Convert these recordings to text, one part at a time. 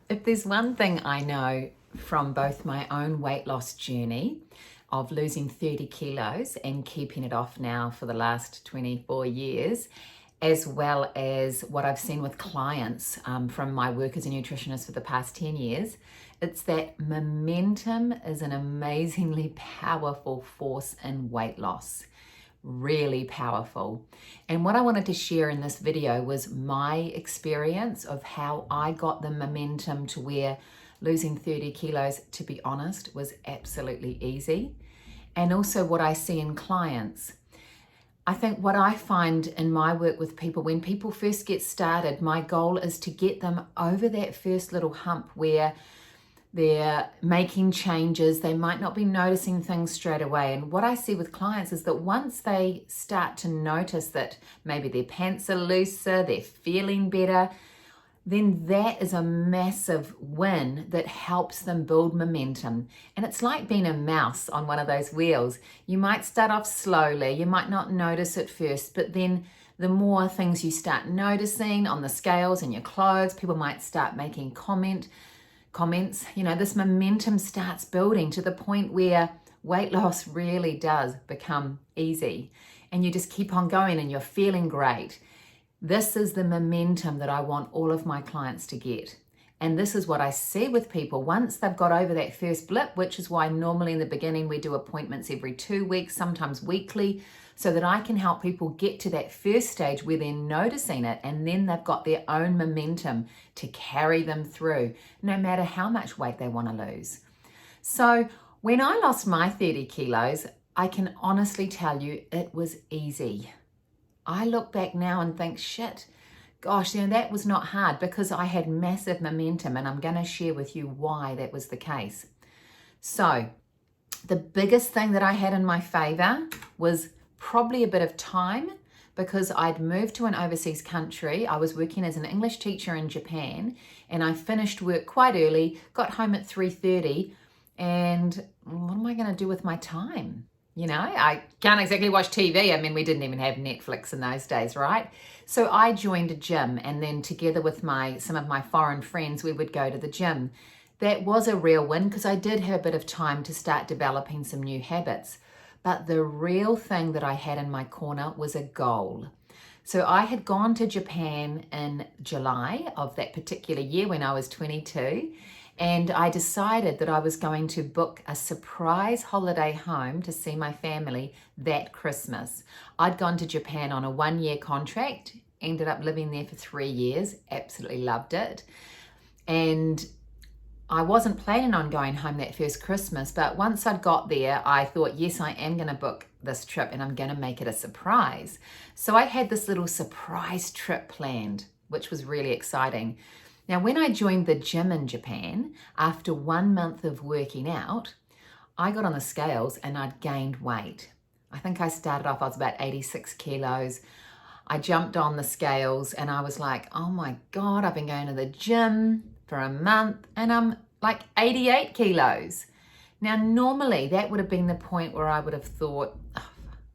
If there's one thing I know from both my own weight loss journey of losing 30 kilos and keeping it off now for the last 24 years, as well as what I've seen with clients from my work as a nutritionist for the past 10 years, it's that momentum is an amazingly powerful force in weight loss. Really powerful. And what I wanted to share in this video was my experience of how I got the momentum to where losing 30 kilos, to be honest, was absolutely easy. And also what I see in clients. I think what I find in my work with people, when people first get started, my goal is to get them over that first little hump where they're making changes, they might not be noticing things straight away. And what I see with clients is that once they start to notice that maybe their pants are looser, they're feeling better, then that is a massive win that helps them build momentum. And it's like being a mouse on one of those wheels. You might start off slowly, you might not notice at first, but then the more things you start noticing on the scales and your clothes, people might start making comments, this momentum starts building to the point where weight loss really does become easy and you just keep on going and you're feeling great. This is the momentum that I want all of my clients to get. And this is what I see with people once they've got over that first blip, which is why normally in the beginning we do appointments every 2 weeks, sometimes weekly, so that I can help people get to that first stage where they're noticing it and then they've got their own momentum to carry them through, no matter how much weight they want to lose. So when I lost my 30 kilos, I can honestly tell you it was easy. I look back now and think, shit, gosh, that was not hard because I had massive momentum, and I'm going to share with you why that was the case. So the biggest thing that I had in my favor was probably a bit of time, because I'd moved to an overseas country. I was working as an English teacher in Japan, and I finished work quite early, got home at 3:30, and what am I going to do with my time? I can't exactly watch TV. I mean, we didn't even have Netflix in those days, right? So I joined a gym, and then together with some of my foreign friends, we would go to the gym. That was a real win because I did have a bit of time to start developing some new habits. But the real thing that I had in my corner was a goal. So I had gone to Japan in July of that particular year when I was 22. And I decided that I was going to book a surprise holiday home to see my family that Christmas. I'd gone to Japan on a 1-year contract, ended up living there for 3 years, absolutely loved it. And I wasn't planning on going home that first Christmas, but once I'd got there, I thought, yes, I am going to book this trip and I'm going to make it a surprise. So I had this little surprise trip planned, which was really exciting. Now, when I joined the gym in Japan, after 1 month of working out, I got on the scales and I'd gained weight. I think I started off, I was about 86 kilos. I jumped on the scales and I was like, oh my God, I've been going to the gym for a month and I'm like 88 kilos. Now, normally that would have been the point where I would have thought, oh,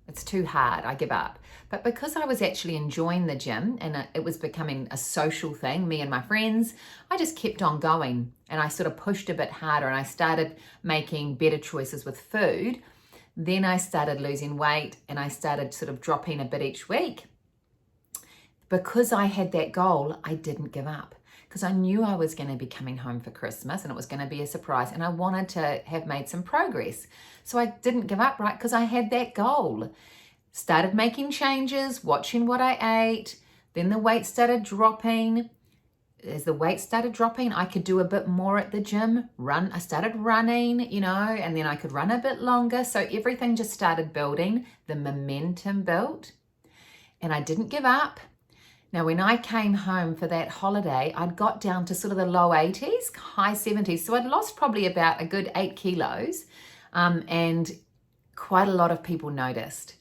it's too hard, I give up. But because I was actually enjoying the gym and it was becoming a social thing, me and my friends, I just kept on going and I sort of pushed a bit harder and I started making better choices with food. Then I started losing weight and I started sort of dropping a bit each week. Because I had that goal, I didn't give up because I knew I was going to be coming home for Christmas and it was going to be a surprise and I wanted to have made some progress. So I didn't give up, right? Because I had that goal. Started making changes, watching what I ate. Then the weight started dropping. As the weight started dropping, I could do a bit more at the gym. I started running, and then I could run a bit longer. So everything just started building. The momentum built. And I didn't give up. Now, when I came home for that holiday, I'd got down to sort of the low 80s, high 70s. So I'd lost probably about a good 8 kilos. And quite a lot of people noticed.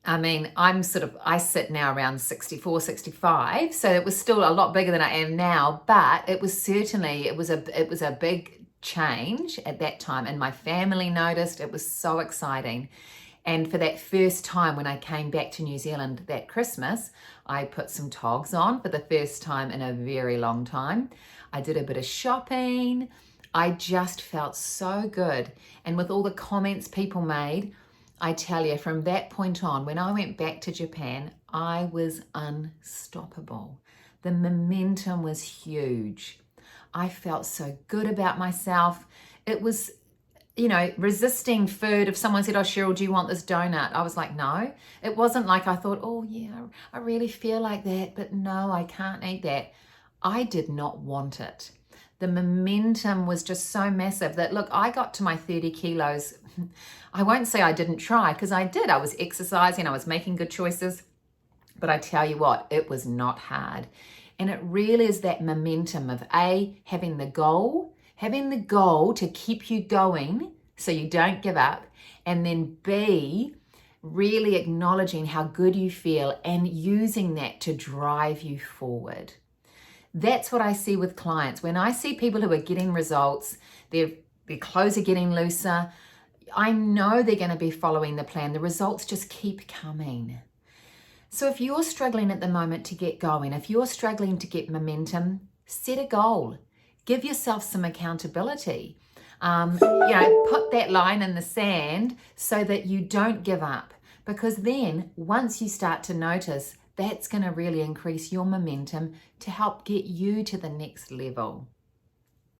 I mean, I sit now around 64, 65, so it was still a lot bigger than I am now, but it was a big change at that time, and my family noticed. It was so exciting. And for that first time when I came back to New Zealand that Christmas, I put some togs on for the first time in a very long time. I did a bit of shopping. I just felt so good. And with all the comments people made, I tell you, from that point on, when I went back to Japan, I was unstoppable. The momentum was huge. I felt so good about myself. It was, resisting food. If someone said, oh, Cheryl, do you want this donut? I was like, no. It wasn't like I thought, oh, yeah, I really feel like that, but no, I can't eat that. I did not want it. The momentum was just so massive that, look, I got to my 30 kilos. I won't say I didn't try, because I did. I was exercising, I was making good choices. But I tell you what, it was not hard. And it really is that momentum of having the goal to keep you going so you don't give up, and then B, really acknowledging how good you feel and using that to drive you forward. That's what I see with clients. When I see people who are getting results, their clothes are getting looser, I know they're going to be following the plan. The results just keep coming. So if you're struggling at the moment to get going, if you're struggling to get momentum, set a goal. Give yourself some accountability. Put that line in the sand so that you don't give up. Because then once you start to notice, that's going to really increase your momentum to help get you to the next level.